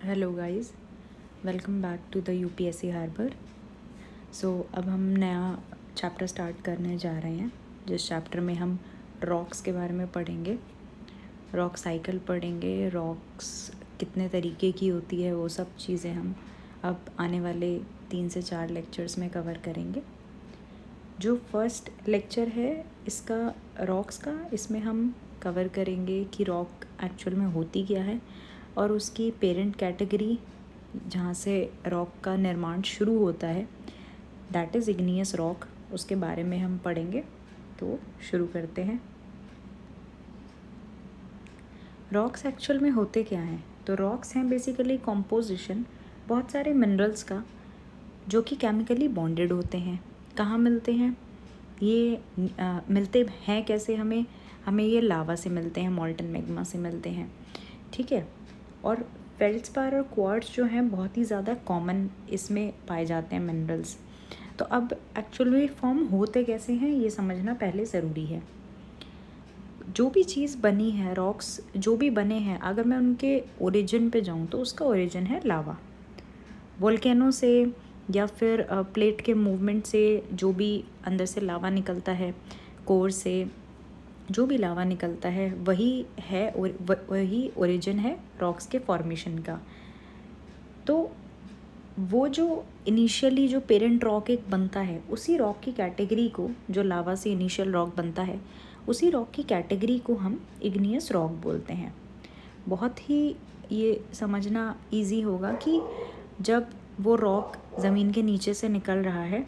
Hello guys, welcome back to the UPSC harbour. अब हम नया चैप्टर स्टार्ट करने जा रहे हैं, जिस चैप्टर में हम रॉक्स के बारे में पढ़ेंगे। रॉक साइकिल पढ़ेंगे, रॉक्स कितने तरीके की होती है, वो सब चीज़ें हम अब आने वाले 3 से 4 लेक्चर्स में कवर करेंगे। जो फर्स्ट लेक्चर है इसका रॉक्स का, इसमें हम कवर करेंगे कि रॉक एक्चुअल में होती क्या है और उसकी पेरेंट कैटेगरी जहाँ से रॉक का निर्माण शुरू होता है, दैट इज़ इग्नियस रॉक, उसके बारे में हम पढ़ेंगे। तो शुरू करते हैं। रॉक्स एक्चुअल में होते क्या हैं? तो रॉक्स हैं बेसिकली कॉम्पोजिशन बहुत सारे मिनरल्स का, जो कि केमिकली बॉन्डेड होते हैं। कहाँ मिलते हैं ये? मिलते हैं कैसे? हमें ये लावा से मिलते हैं, मॉल्टन मैग्मा से मिलते हैं, ठीक है। और फेल्ड्स्पार और क्वार्ट्ज जो हैं बहुत ही ज़्यादा कॉमन इसमें पाए जाते हैं मिनरल्स। तो अब एक्चुअली फॉर्म होते कैसे हैं ये समझना पहले ज़रूरी है। जो भी चीज़ बनी है, रॉक्स जो भी बने हैं, अगर मैं उनके ओरिजिन पे जाऊँ तो उसका ओरिजिन है लावा, वोल्केनो से या फिर प्लेट के मूवमेंट से जो भी अंदर से लावा निकलता है, कोर से जो भी लावा निकलता है, वही ओरिजिन है रॉक्स के फॉर्मेशन का। तो वो जो इनिशियली जो पेरेंट रॉक एक बनता है, उसी रॉक की कैटेगरी को, जो लावा से इनिशियल रॉक बनता है, उसी रॉक की कैटेगरी को हम इग्नियस रॉक बोलते हैं। बहुत ही ये समझना इजी होगा कि जब वो रॉक ज़मीन के नीचे से निकल रहा है,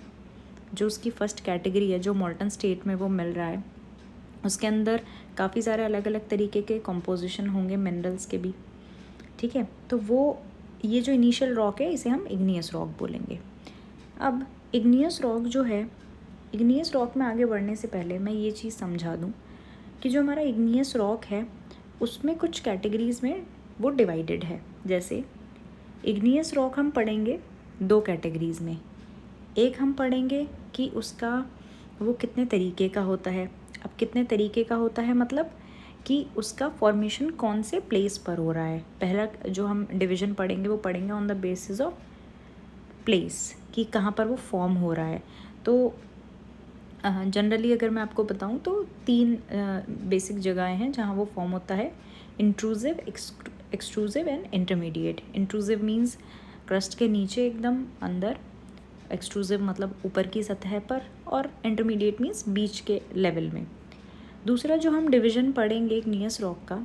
जो उसकी फर्स्ट कैटेगरी है, जो मॉल्टन स्टेट में वो मिल रहा है, उसके अंदर काफ़ी सारे अलग अलग तरीके के कंपोजिशन होंगे मिनरल्स के भी, ठीक है। तो वो ये जो इनिशियल रॉक है, इसे हम इग्नियस रॉक बोलेंगे। अब इग्नियस रॉक जो है, इग्नियस रॉक में आगे बढ़ने से पहले मैं ये चीज़ समझा दूँ कि जो हमारा इग्नियस रॉक है उसमें कुछ कैटेगरीज़ में वो डिवाइडेड है। जैसे इग्नियस रॉक हम पढ़ेंगे 2 कैटेगरीज़ में। एक हम पढ़ेंगे कि उसका वो कितने तरीके का होता है। अब कितने तरीके का होता है मतलब कि उसका फॉर्मेशन कौन से प्लेस पर हो रहा है। पहला जो हम डिवीज़न पढ़ेंगे वो पढ़ेंगे on the basis of place, कि कहाँ पर वो फॉर्म हो रहा है। तो जनरली अगर मैं आपको बताऊँ तो 3 बेसिक जगहें हैं जहाँ वो फॉर्म होता है: intrusive, extrusive and intermediate. Intrusive means crust के नीचे एकदम अंदर, एक्सट्रूसिव मतलब ऊपर की सतह पर, और इंटरमीडिएट मीन्स बीच के लेवल में। दूसरा जो हम डिवीज़न पढ़ेंगे इग्नियस रॉक का,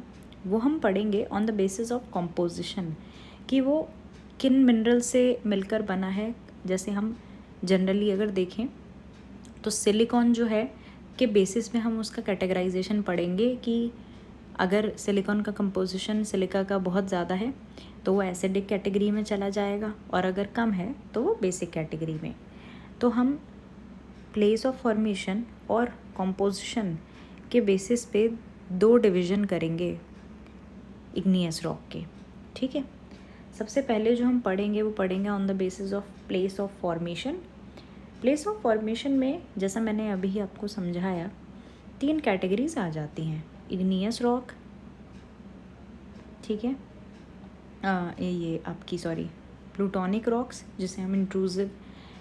वो हम पढ़ेंगे on the basis of composition, कि वो किन मिनरल से मिलकर बना है। जैसे हम जनरली अगर देखें तो सिलिकॉन जो है के बेसिस में हम उसका कैटेगराइजेशन पढ़ेंगे कि अगर सिलिकॉन का कंपोजिशन सिलिका का बहुत ज़्यादा है तो वो एसिडिक कैटेगरी में चला जाएगा, और अगर कम है तो वो बेसिक कैटेगरी में। तो हम प्लेस ऑफ फॉर्मेशन और कंपोजिशन के बेसिस पे 2 डिवीज़न करेंगे इग्नियस रॉक के, ठीक है। सबसे पहले जो हम पढ़ेंगे वो पढ़ेंगे on the basis of place of formation. Place of formation में जैसा मैंने अभी आपको समझाया, 3 कैटेगरीज आ जाती हैं। इग्नियस रॉक, ठीक है, ये आपकी प्लूटोनिक रॉक्स, जिसे हम इंट्रूसिव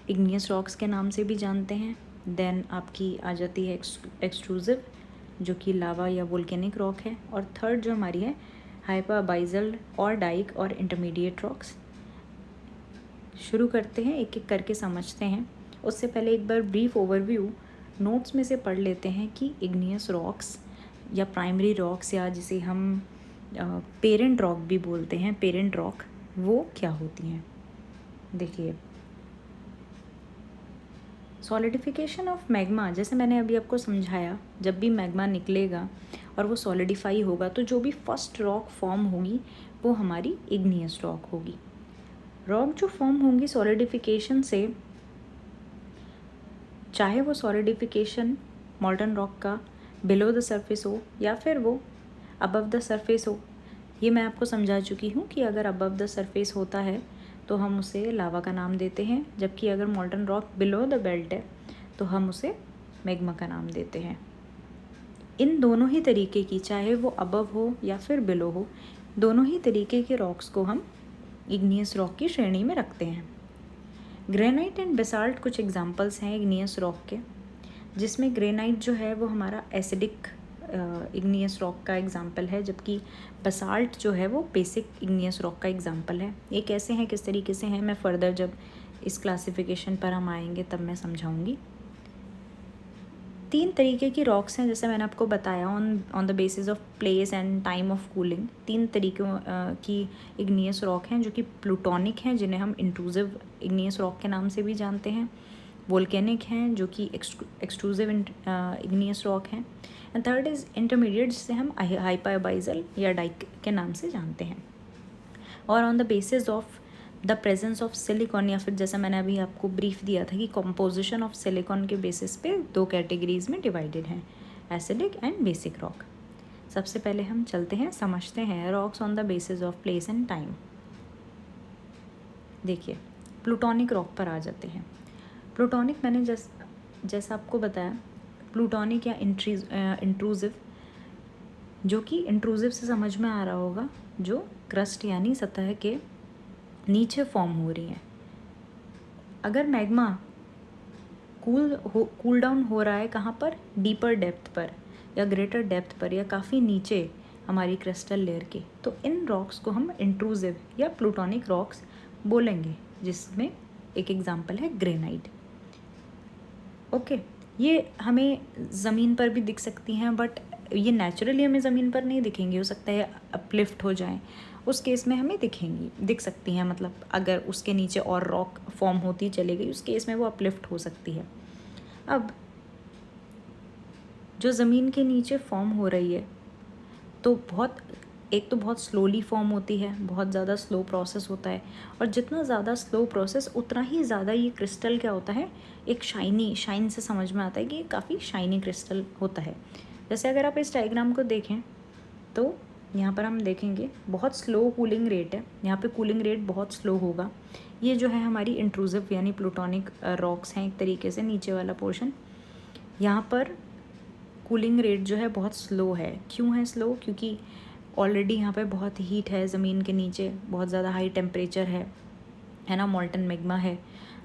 इग्नियस रॉक्स के नाम से भी जानते हैं। देन आपकी आ जाती है एक्सट्रूसिव, जो कि लावा या वोल्केनिक रॉक है। और थर्ड जो हमारी है हाइपरबाइजल और डाइक और इंटरमीडिएट रॉक्स। शुरू करते हैं, एक एक करके समझते हैं। उससे पहले एक बार ब्रीफ ओवरव्यू नोट्स में से पढ़ लेते हैं कि इग्नियस रॉक्स या प्राइमरी रॉक्स, या जिसे हम पेरेंट रॉक भी बोलते हैं, पेरेंट रॉक, वो क्या होती हैं। देखिए, सॉलिडिफिकेशन ऑफ मैग्मा, जैसे मैंने अभी आपको समझाया, जब भी मैग्मा निकलेगा और वो सॉलिडिफाई होगा तो जो भी फर्स्ट रॉक फॉर्म होगी वो हमारी इग्नियस रॉक होगी। रॉक जो फॉर्म होंगी सॉलिडिफिकेशन से, चाहे वो सॉलिडिफिकेशन मॉल्टन रॉक का बिलो द सरफेस हो या फिर वो अबव द सरफेस हो। ये मैं आपको समझा चुकी हूँ कि अगर अबव द सरफेस होता है तो हम उसे लावा का नाम देते हैं, जबकि अगर मॉल्टन रॉक बिलो द बेल्ट है तो हम उसे मैग्मा का नाम देते हैं। इन दोनों ही तरीके की, चाहे वो अबव हो या फिर बिलो हो, दोनों ही तरीके के रॉक्स को हम इग्नियस रॉक की श्रेणी में रखते हैं। ग्रेनाइट एंड बेसाल्ट कुछ एग्जांपल्स हैं इग्नियस रॉक के, जिसमें ग्रेनाइट जो है वो हमारा एसिडिक इग्नियस रॉक का एग्जांपल है, जबकि बेसाल्ट जो है वो बेसिक इग्नियस रॉक का एग्जांपल है। ये कैसे हैं, किस तरीके से हैं, मैं फर्दर जब इस क्लासिफिकेशन पर हम आएंगे तब मैं समझाऊंगी। 3 तरीके की रॉक्स हैं, जैसे मैंने आपको बताया, on the basis of place and time of cooling. 3 तरीक़ों की इग्नियस रॉक हैं जो कि प्लूटोनिक हैं, जिन्हें हम इंट्रूसिव इग्नियस रॉक के नाम से भी जानते हैं। वोल्केनिक हैं जो कि एक्सट्रूसिव इग्नियस रॉक हैं। एंड थर्ड इज़ इंटरमीडिएट, जिसे हम हाइपरबाइजल या डाइक के नाम से जानते हैं। और on the basis of the presence of silicon, या फिर जैसा मैंने अभी आपको ब्रीफ दिया था कि कॉम्पोजिशन ऑफ सिलिकॉन के बेसिस पे 2 कैटेगरीज में डिवाइडेड हैं, एसिडिक एंड बेसिक रॉक। सबसे पहले हम चलते हैं, समझते हैं rocks on the basis of place and time. देखिए, प्लूटोनिक रॉक पर आ जाते हैं। प्लूटोनिक मैंने जैसा आपको बताया, प्लूटोनिक या इंट्रूसिव, जो कि इंट्रूसिव से समझ में आ रहा होगा, जो क्रस्ट यानी सतह के नीचे फॉर्म हो रही हैं। अगर मैग्मा कूल डाउन हो रहा है कहाँ पर, डीपर डेप्थ पर या ग्रेटर डेप्थ पर या काफ़ी नीचे हमारी क्रिस्टल लेयर के, तो इन रॉक्स को हम इंट्रूसिव या प्लूटोनिक रॉक्स बोलेंगे, जिसमें एक एग्जांपल है ग्रेनाइट। ओके, ये हमें ज़मीन पर भी दिख सकती हैं, बट ये नेचुरली हमें ज़मीन पर नहीं दिखेंगी, हो सकता है अपलिफ्ट हो जाएं, उस केस में हमें दिख सकती हैं। मतलब अगर उसके नीचे और रॉक फॉर्म होती चली गई, उस केस में वो अपलिफ्ट हो सकती है। अब जो ज़मीन के नीचे फॉर्म हो रही है, तो बहुत स्लोली फॉर्म होती है, बहुत ज़्यादा स्लो प्रोसेस होता है, और जितना ज़्यादा स्लो प्रोसेस उतना ही ज़्यादा ये क्रिस्टल क्या होता है, एक शाइन से समझ में आता है कि ये काफ़ी शाइनी क्रिस्टल होता है। जैसे अगर आप इस डायग्राम को देखें तो यहाँ पर हम देखेंगे बहुत स्लो कूलिंग रेट है, यहाँ पे कूलिंग रेट बहुत स्लो होगा। ये जो है हमारी इंट्रूसिव यानी प्लूटोनिक रॉक्स हैं एक तरीके से, नीचे वाला पोर्शन। यहाँ पर कूलिंग रेट जो है बहुत स्लो है। क्यों है स्लो? क्योंकि ऑलरेडी यहाँ पे बहुत हीट है, ज़मीन के नीचे बहुत ज़्यादा हाई टेम्परेचर है ना, मॉल्टन मैग्मा है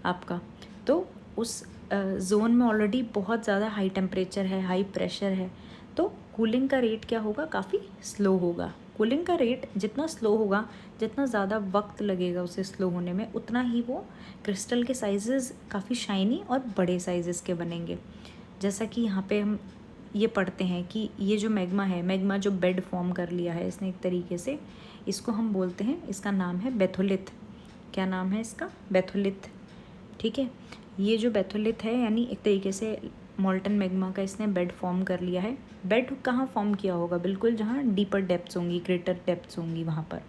आपका, तो उस जोन में ऑलरेडी बहुत ज़्यादा हाई टेम्परेचर है, हाई प्रेशर है, तो कूलिंग का रेट क्या होगा, काफ़ी स्लो होगा। कूलिंग का रेट जितना स्लो होगा, जितना ज़्यादा वक्त लगेगा उसे स्लो होने में, उतना ही वो क्रिस्टल के साइजेस काफ़ी शाइनी और बड़े साइजेस के बनेंगे। जैसा कि यहाँ पे हम ये पढ़ते हैं कि ये जो मैग्मा है, मैग्मा जो बेड फॉर्म कर लिया है इसने एक तरीके से, इसको हम बोलते हैं, इसका नाम है बेथोलिथ। क्या नाम है इसका? बेथोलिथ। ठीक है, ये जो बेथोलिथ है यानी एक तरीके से मॉल्टन मैग्मा का इसने बेड फॉर्म कर लिया है। बेड कहाँ फॉर्म किया होगा? बिल्कुल जहाँ डीपर डेप्थ्स होंगी, ग्रेटर डेप्थ्स होंगी, वहाँ पर।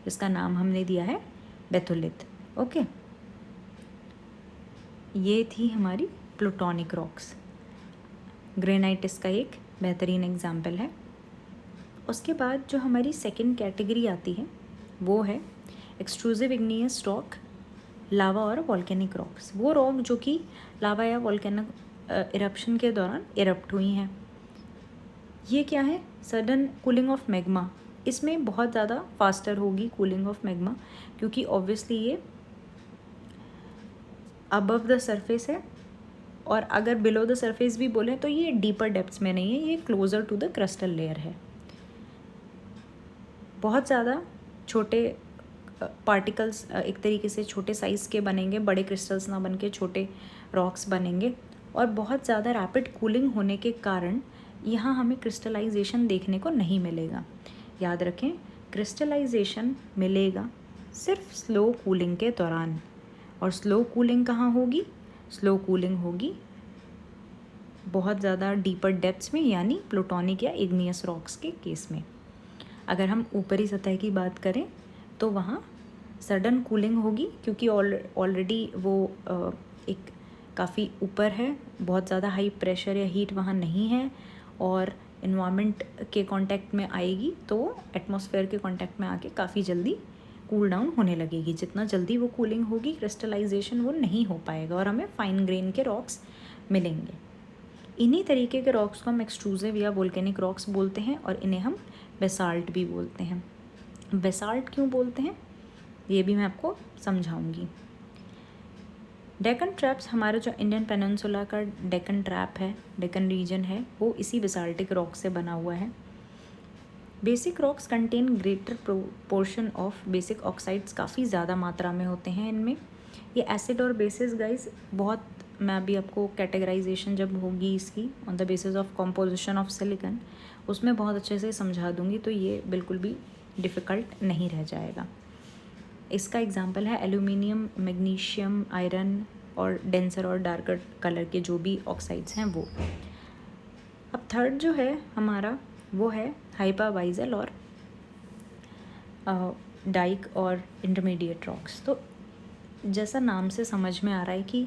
इसका नाम हमने दिया है बेथोलिथ। ओके, ये थी हमारी प्लूटोनिक रॉक्स। ग्रेनाइट इसका एक बेहतरीन एग्जाम्पल है। उसके बाद जो हमारी सेकेंड कैटेगरी आती है वो है एक्सट्रूसिव इग्नियस रॉक, लावा और वॉल्केनिक रॉक्स। वो रॉक जो कि लावा या वॉल्केनिक इरप्शन के दौरान इरप्ट हुई हैं। ये क्या है? Sudden cooling of magma. इसमें बहुत ज़्यादा फास्टर होगी कूलिंग ऑफ मैग्मा, क्योंकि ऑब्वियसली ये अबव द सरफेस है, और अगर बिलो द सरफेस भी बोलें तो ये डीपर डेप्थ्स में नहीं है, ये closer to the crystal layer है। बहुत ज़्यादा छोटे पार्टिकल्स एक तरीके से छोटे साइज़ के बनेंगे, बड़े क्रिस्टल्स ना बन के छोटे रॉक्स बनेंगे, और बहुत ज़्यादा रैपिड कूलिंग होने के कारण यहाँ हमें क्रिस्टलाइजेशन देखने को नहीं मिलेगा। याद रखें, क्रिस्टलाइजेशन मिलेगा सिर्फ स्लो कूलिंग के दौरान। और स्लो कूलिंग कहाँ होगी? स्लो कूलिंग होगी बहुत ज़्यादा डीपर डेप्थ्स में, यानी प्लूटोनिक या इग्नियस रॉक्स के केस में। अगर हम ऊपरी सतह की बात करें तो वहाँ सडन कूलिंग होगी, क्योंकि ऑलरेडी वो एक काफ़ी ऊपर है, बहुत ज़्यादा हाई प्रेशर या हीट वहाँ नहीं है, और इन्वायरमेंट के कांटेक्ट में आएगी तो एटमॉस्फेयर के कांटेक्ट में आके काफ़ी जल्दी कूल डाउन होने लगेगी। जितना जल्दी वो कूलिंग होगी, क्रिस्टलाइजेशन वो नहीं हो पाएगा और हमें फाइन ग्रेन के रॉक्स मिलेंगे। इन्हीं तरीके के रॉक्स को हम एक्सट्रूसिव या वोल्केनिक रॉक्स बोलते हैं, और इन्हें हम बेसाल्ट भी बोलते हैं। बेसाल्ट क्यों बोलते हैं? ये भी मैं आपको समझाऊंगी। डेक्कन ट्रैप्स, हमारा जो इंडियन पेनिनसुला का डेक्कन ट्रैप है, डेक्कन रीजन है, वो इसी बेसाल्टिक रॉक से बना हुआ है। Basic rocks contain greater proportion of basic oxides, काफ़ी ज़्यादा मात्रा में होते हैं इनमें। ये एसिड और बेसिस गाइस बहुत, मैं अभी आपको कैटेगराइजेशन जब होगी इसकी on the basis of composition of silicon, उसमें बहुत अच्छे से समझा दूंगी, तो ये बिल्कुल भी डिफ़िकल्ट नहीं रह जाएगा। इसका एग्जांपल है एल्यूमिनियम, मैग्नीशियम, आयरन और डेंसर और डार्कर कलर के जो भी ऑक्साइड्स हैं वो। अब थर्ड जो है हमारा वो है हाइपावाइजल और डाइक और इंटरमीडिएट रॉक्स। तो जैसा नाम से समझ में आ रहा है कि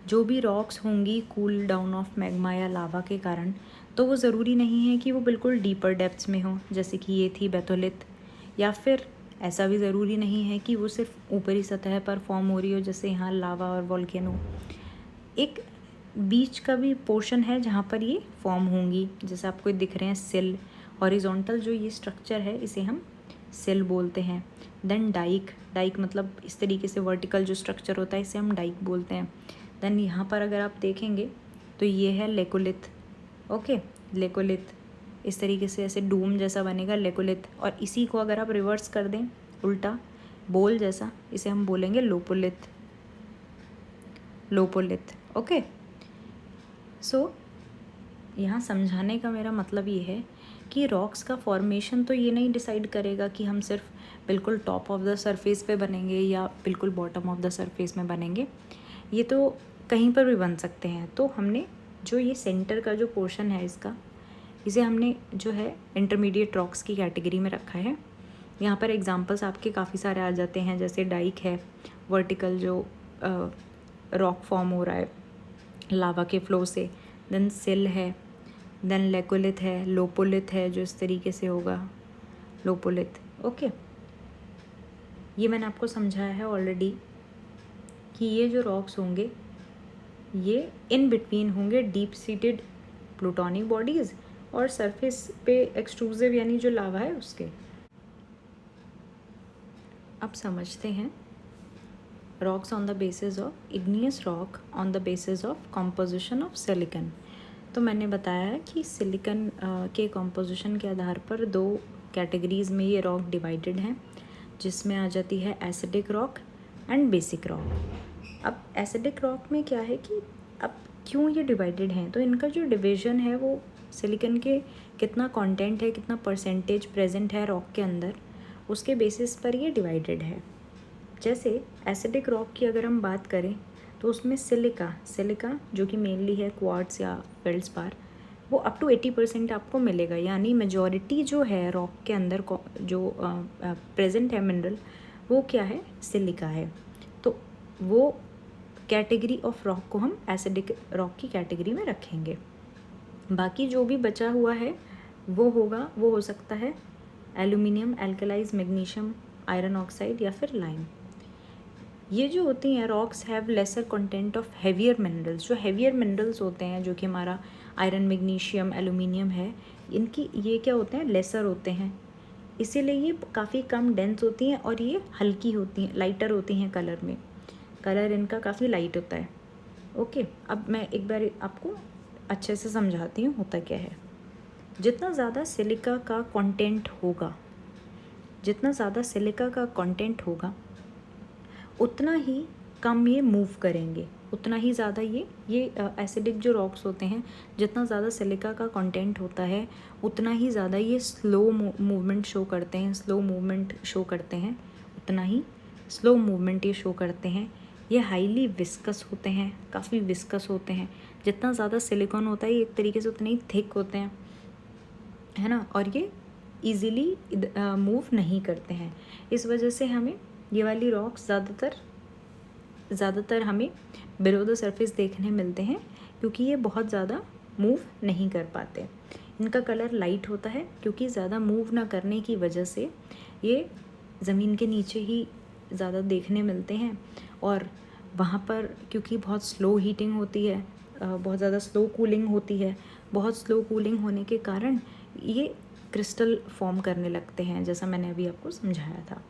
जो भी रॉक्स होंगी कूल डाउन ऑफ मैग्मा या लावा के कारण, तो वो ज़रूरी नहीं है कि वो बिल्कुल डीपर डेप्थ्स में हो, जैसे कि ये थी बेथोलिथ, या फिर ऐसा भी ज़रूरी नहीं है कि वो सिर्फ ऊपरी सतह पर फॉर्म हो रही हो, जैसे यहाँ लावा और वोल्केनो। एक बीच का भी पोर्शन है जहाँ पर ये फॉर्म होंगी, जैसे आपको दिख रहे हैं सिल, हॉरिजॉन्टल जो ये स्ट्रक्चर है इसे हम सिल बोलते हैं। देन डाइक, डाइक मतलब इस तरीके से वर्टिकल जो स्ट्रक्चर होता है इसे हम डाइक बोलते हैं। देन यहाँ पर अगर आप देखेंगे तो ये है लेकोलिथ। ओके, लेकोलिथ इस तरीके से ऐसे डूम जैसा बनेगा लेकोलिथ, और इसी को अगर आप रिवर्स कर दें उल्टा बोल जैसा, इसे हम बोलेंगे लोपोलिथ, लोपोलिथ। ओके, सो यहाँ समझाने का मेरा मतलब ये है कि रॉक्स का फॉर्मेशन तो ये नहीं डिसाइड करेगा कि हम सिर्फ बिल्कुल टॉप ऑफ द सरफेस पे बनेंगे या बिल्कुल बॉटम ऑफ द सरफेस में बनेंगे, ये तो कहीं पर भी बन सकते हैं। तो हमने जो ये सेंटर का जो पोर्शन है इसका, इसे हमने जो है इंटरमीडिएट रॉक्स की कैटेगरी में रखा है। यहाँ पर एग्जांपल्स आपके काफ़ी सारे आ जाते हैं, जैसे डाइक है, वर्टिकल जो रॉक फॉर्म हो रहा है लावा के फ्लो से, देन सिल है, देन लेकोलिथ है, लोपोलिथ है जो इस तरीके से होगा लोपोलिथ। ओके, ये मैंने आपको समझाया है ऑलरेडी कि ये जो रॉक्स होंगे ये इन बिटवीन होंगे डीप सीटेड प्लूटोनिक बॉडीज़ और सरफेस पे एक्सट्रूसिव यानी जो लावा है उसके। अब समझते हैं rocks on the basis of igneous rock on the basis of composition of silicon. तो मैंने बताया है कि सिलिकन के कॉम्पोजिशन के आधार पर दो कैटेगरीज़ में ये रॉक डिवाइडेड हैं, जिसमें आ जाती है acidic rock and basic rock. अब एसिडिक रॉक में क्या है कि अब क्यों ये डिवाइडेड हैं, तो इनका जो डिवीज़न है वो सिलिकन के कितना कंटेंट है, कितना परसेंटेज प्रेजेंट है रॉक के अंदर, उसके बेसिस पर ये डिवाइडेड है। जैसे एसिडिक रॉक की अगर हम बात करें तो उसमें सिलिका जो कि मेनली है क्वार्ट्ज या फेल्ड्स्पार, वो अप टू 80% आपको मिलेगा, यानी मेजॉरिटी जो है रॉक के अंदर जो प्रेजेंट है मिनरल, वो क्या है, सिलिका है। तो वो कैटेगरी ऑफ रॉक को हम एसिडिक रॉक की कैटेगरी में रखेंगे। बाकी जो भी बचा हुआ है वो हो सकता है एल्यूमिनियम, एल्कलाइज, मैग्नीशियम, आयरन ऑक्साइड या फिर लाइम। ये जो होती हैं rocks have laser content of heavier minerals. जो हेवियर मिनरल्स होते हैं जो कि हमारा आयरन, मैग्नीशियम, एल्यूमिनियम है, इनकी ये क्या होते हैं, लेसर होते हैं, इसीलिए ये काफ़ी कम डेंस होती हैं और ये हल्की होती हैं, लाइटर होती हैं कलर में, कलर इनका काफ़ी लाइट होता है। ओके, अब मैं एक बार आपको अच्छे से समझाती हूँ होता क्या है। जितना ज़्यादा सिलिका का कंटेंट होगा उतना ही कम ये मूव करेंगे, उतना ही ज़्यादा ये एसिडिक जो रॉक्स होते हैं, जितना ज़्यादा सिलिका का कंटेंट होता है उतना ही ज़्यादा ये स्लो मूवमेंट शो करते हैं, उतना ही स्लो मूवमेंट ये शो करते हैं। ये हाईली विस्कस होते हैं, काफ़ी विस्कस होते हैं। जितना ज़्यादा सिलिकॉन होता है ये एक तरीके से उतने ही थिक होते हैं, है ना, और ये इजीली मूव नहीं करते हैं। इस वजह से हमें ये वाली रॉक्स ज़्यादातर हमें बिलो द सरफेस देखने मिलते हैं, क्योंकि ये बहुत ज़्यादा मूव नहीं कर पाते। इनका कलर लाइट होता है क्योंकि ज़्यादा मूव ना करने की वजह से ये ज़मीन के नीचे ही ज़्यादा देखने मिलते हैं, और वहाँ पर क्योंकि बहुत स्लो हीटिंग होती है, बहुत ज़्यादा स्लो कूलिंग होती है, बहुत स्लो कूलिंग होने के कारण ये क्रिस्टल फॉर्म करने लगते हैं, जैसा मैंने अभी आपको समझाया था।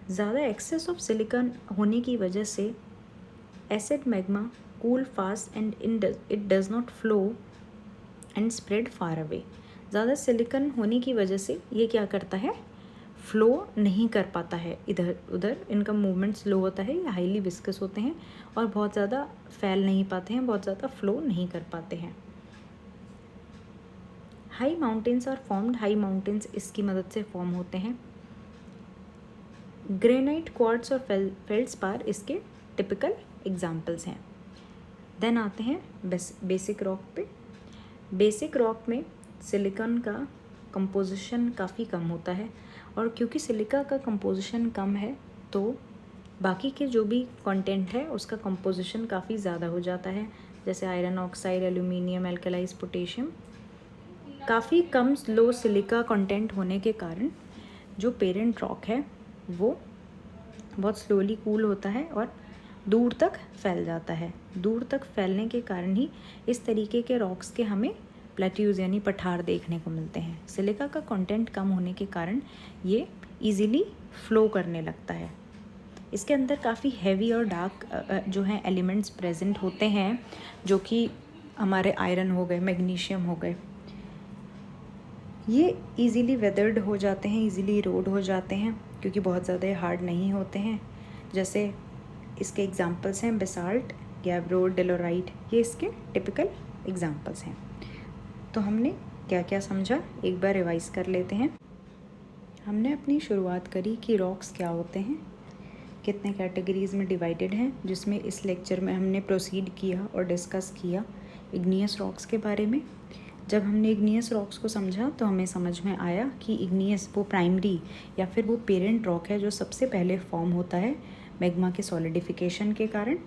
ज़्यादा एक्सेस ऑफ सिलिकॉन होने की वजह से acid magma cool fast and it does not flow and spread far away. ज़्यादा सिलिकॉन होने की वजह से ये क्या करता है, फ्लो नहीं कर पाता है इधर उधर, इनका मूवमेंट स्लो होता है, ये हाईली विस्कस होते हैं और बहुत ज़्यादा फैल नहीं पाते हैं, बहुत ज़्यादा फ्लो नहीं कर पाते हैं। High mountains are formed, high mountains इसकी मदद से फॉर्म होते हैं। ग्रेनाइट, क्वार्ट्स और फेल्ड्स्पार इसके टिपिकल एग्जाम्पल्स हैं। देन आते हैं बेसिक रॉक पे। बेसिक रॉक में सिलिकॉन का कंपोजिशन काफ़ी कम होता है और क्योंकि सिलिका का कंपोजिशन कम है तो बाकी के जो भी कंटेंट है उसका कंपोजिशन काफ़ी ज़्यादा हो जाता है, जैसे आयरन ऑक्साइड, एल्यूमिनियम, एल्कलाइज पोटेशियम। काफ़ी कम लो सिलिका कंटेंट होने के कारण जो पेरेंट रॉक है वो बहुत स्लोली कूल होता है और दूर तक फैल जाता है। दूर तक फैलने के कारण ही इस तरीके के रॉक्स के हमें प्लेट्यूज यानी पठार देखने को मिलते हैं। सिलिका का कंटेंट कम होने के कारण ये इजीली फ्लो करने लगता है। इसके अंदर काफ़ी हैवी और डार्क जो हैं एलिमेंट्स प्रेजेंट होते हैं, जो कि हमारे आयरन हो गए, मैग्नीशियम हो गए। ये इजीली वेदर्ड हो जाते हैं, इजीली इरोड हो जाते हैं क्योंकि बहुत ज़्यादा हार्ड नहीं होते हैं। जैसे इसके एग्जांपल्स हैं बेसाल्ट, गैब्रोड, डेलोराइट, ये इसके टिपिकल एग्जांपल्स हैं। तो हमने क्या क्या समझा एक बार रिवाइज कर लेते हैं। हमने अपनी शुरुआत करी कि रॉक्स क्या होते हैं, कितने कैटेगरीज़ में डिवाइडेड हैं, जिसमें इस लेक्चर में हमने प्रोसीड किया और डिस्कस किया इग्नियस रॉक्स के बारे में। जब हमने इग्नियस रॉक्स को समझा तो हमें समझ में आया कि इग्नियस वो प्राइमरी या फिर वो पेरेंट रॉक है जो सबसे पहले फॉर्म होता है मैग्मा के सॉलिडिफिकेशन के कारण।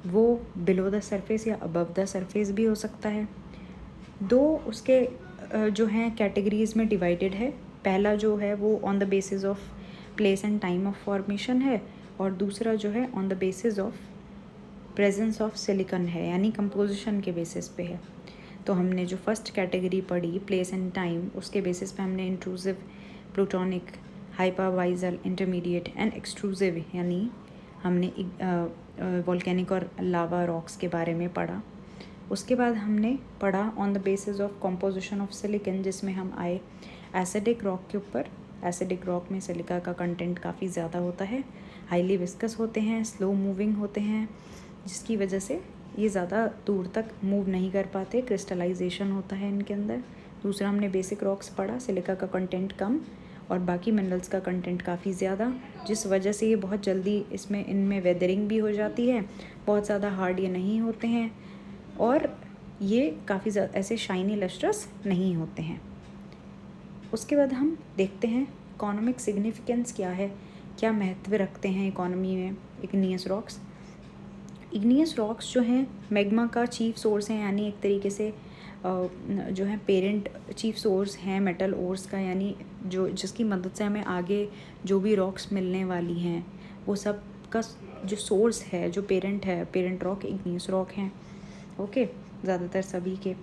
वो बिलो द सरफेस या अबव द सरफेस भी हो सकता है। दो उसके जो हैं कैटेगरीज़ में डिवाइडेड है। पहला जो है वो on the basis of place and time of formation है और दूसरा जो है on the basis of presence of silicon है, यानी कंपोजिशन के बेसिस पे है। तो हमने जो फर्स्ट कैटेगरी पढ़ी प्लेस एंड टाइम, उसके बेसिस पे हमने intrusive, plutonic, hypabyssal, intermediate and extrusive यानी हमने वोल्केनिक और लावा रॉक्स के बारे में पढ़ा। उसके बाद हमने पढ़ा on the basis of composition of silicon, जिसमें हम आए एसिडिक रॉक के ऊपर। एसिडिक रॉक में सिलिका का कंटेंट काफ़ी ज़्यादा होता है, हाईली विस्कस होते हैं, स्लो मूविंग होते हैं, जिसकी वजह से ये ज़्यादा दूर तक मूव नहीं कर पाते, क्रिस्टलाइजेशन होता है इनके अंदर। दूसरा हमने बेसिक रॉक्स पढ़ा, सिलिका का कंटेंट कम और बाकी मिनरल्स का कंटेंट काफ़ी ज़्यादा, जिस वजह से ये बहुत जल्दी इनमें वेदरिंग भी हो जाती है, बहुत ज़्यादा हार्ड ये नहीं होते हैं और ये काफ़ी ज़्यादा ऐसे शाइनी लस्ट्रस नहीं होते हैं। उसके बाद हम देखते हैं इकोनॉमिक सिग्निफिकेंस क्या है, क्या महत्व रखते हैं इकोनॉमी में इग्नियस रॉक्स। इग्नियस रॉक्स जो हैं मैग्मा का चीफ सोर्स हैं, यानी एक तरीके से जो है पेरेंट चीफ सोर्स हैं मेटल ओर्स का, यानी जिसकी मदद से हमें आगे जो भी रॉक्स मिलने वाली हैं वो सब का जो सोर्स है, जो पेरेंट है, पेरेंट रॉक इग्नियस रॉक हैं। ओके, ज़्यादातर सभी के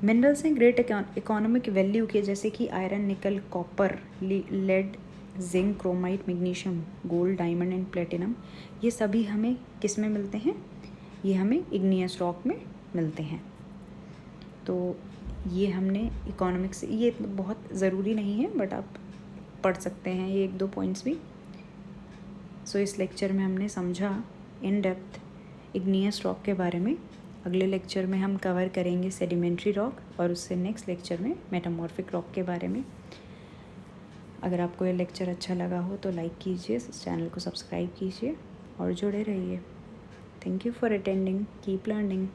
मिनरल्स हैं ग्रेट इकोनॉमिक वैल्यू के, जैसे कि iron, nickel, copper, lead, zinc, chromite, magnesium, gold, diamond and platinum. ये सभी हमें किस में मिलते हैं, ये हमें इग्नियस रॉक में मिलते हैं। तो ये हमने इकोनॉमिक्स, ये बहुत ज़रूरी नहीं है बट आप पढ़ सकते हैं ये एक दो पॉइंट्स भी। सो इस लेक्चर में हमने समझा इन डेप्थ इग्नियस रॉक के बारे में। अगले लेक्चर में हम कवर करेंगे सेडिमेंट्री रॉक और उससे नेक्स्ट लेक्चर में मेटामॉर्फिक रॉक के बारे में। अगर आपको ये लेक्चर अच्छा लगा हो तो लाइक कीजिए, इस चैनल को सब्सक्राइब कीजिए और जुड़े रहिए। Thank you for attending, keep learning.